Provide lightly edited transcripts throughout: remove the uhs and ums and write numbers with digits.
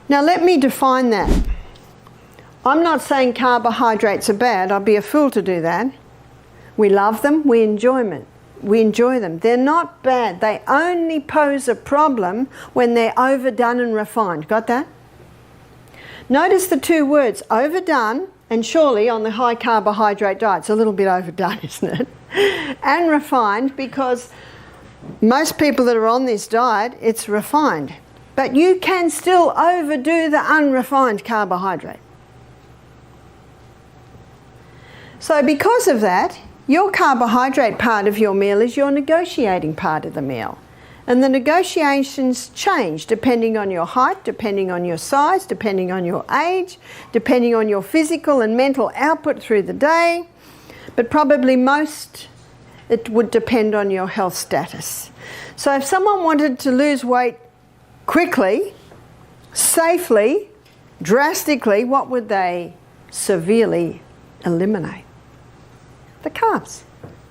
Now let me define that. I'm not saying carbohydrates are bad. I'd be a fool to do that. We love them, we enjoy them. They're not bad. They only pose a problem when they're overdone and refined. Got that? Notice the two words, overdone, and surely on the high carbohydrate diet, it's a little bit overdone, isn't it? And refined, because most people that are on this diet, it's refined. But you can still overdo the unrefined carbohydrate. So because of that, your carbohydrate part of your meal is your negotiating part of the meal. And the negotiations change depending on your height, depending on your size, depending on your age, depending on your physical and mental output through the day. But probably most, it would depend on your health status. So if someone wanted to lose weight quickly, safely, drastically, what would they severely eliminate? The carbs.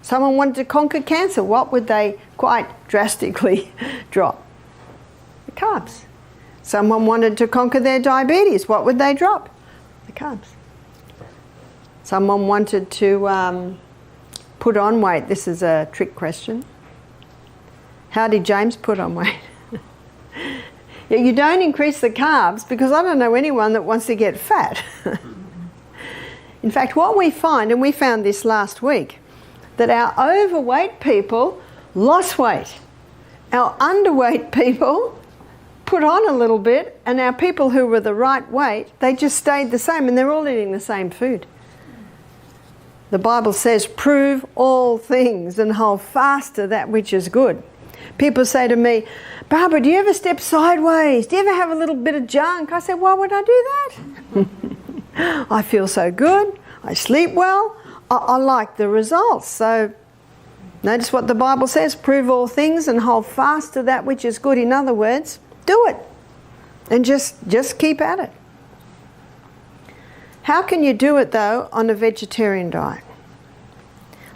Someone wanted to conquer cancer, what would they quite drastically drop? The carbs. Someone wanted to conquer their diabetes, what would they drop? The carbs. Someone wanted to put on weight. This is a trick question. How did James put on weight? Yeah, you don't increase the carbs, because I don't know anyone that wants to get fat. In fact, what we find, and we found this last week, that our overweight people lost weight. Our underweight people put on a little bit, and our people who were the right weight, they just stayed the same, and they're all eating the same food. The Bible says, prove all things and hold fast to that which is good. People say to me, Barbara, do you ever step sideways? Do you ever have a little bit of junk? I said, why would I do that? I feel so good. I sleep well. I like the results. So notice what the Bible says, prove all things and hold fast to that which is good. In other words, do it and just keep at it. How can you do it though on a vegetarian diet?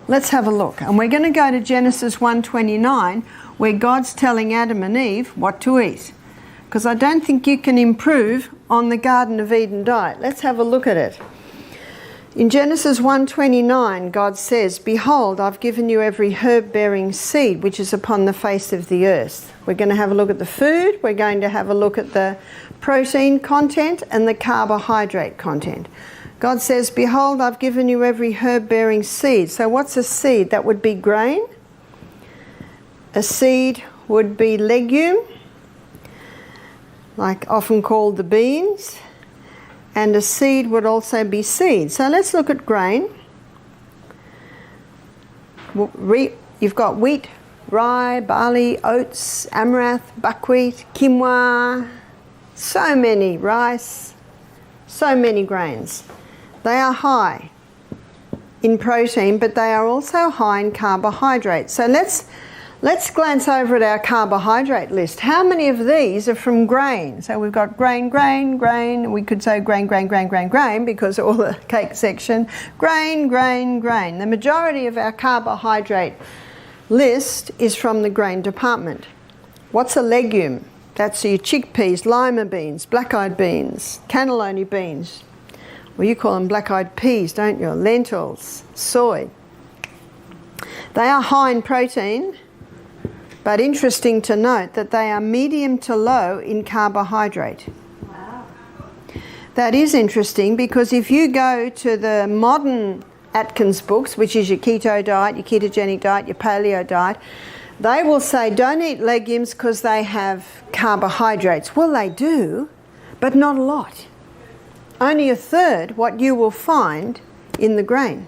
Let's have a look. And we're going to go to Genesis 1:29, where God's telling Adam and Eve what to eat. Because I don't think you can improve on the Garden of Eden diet. Let's have a look at it. In Genesis 1:29, God says, behold, I've given you every herb-bearing seed which is upon the face of the earth. We're going to have a look at the food. We're going to have a look at the protein content and the carbohydrate content. God says, behold, I've given you every herb-bearing seed. So what's a seed? That would be grain. A seed would be legume, like often called the beans. And a seed would also be seed. So let's look at grain. You've got wheat, rye, barley, oats, amaranth, buckwheat, quinoa, so many, rice, so many grains. They are high in protein, but they are also high in carbohydrates. So let's glance over at our carbohydrate list. How many of these are from grain? So we've got grain, grain, grain. We could say grain, grain, grain, grain, grain, because all the cake section. Grain, grain, grain. The majority of our carbohydrate list is from the grain department. What's a legume? That's your chickpeas, lima beans, black-eyed beans, cannellini beans. Well, you call them black-eyed peas, don't you? Lentils, soy. They are high in protein, but interesting to note that they are medium to low in carbohydrate. Wow. That is interesting, because if you go to the modern Atkins books, which is your keto diet, your ketogenic diet, your paleo diet, they will say don't eat legumes because they have carbohydrates. Well, they do, but not a lot. Only a third what you will find in the grain.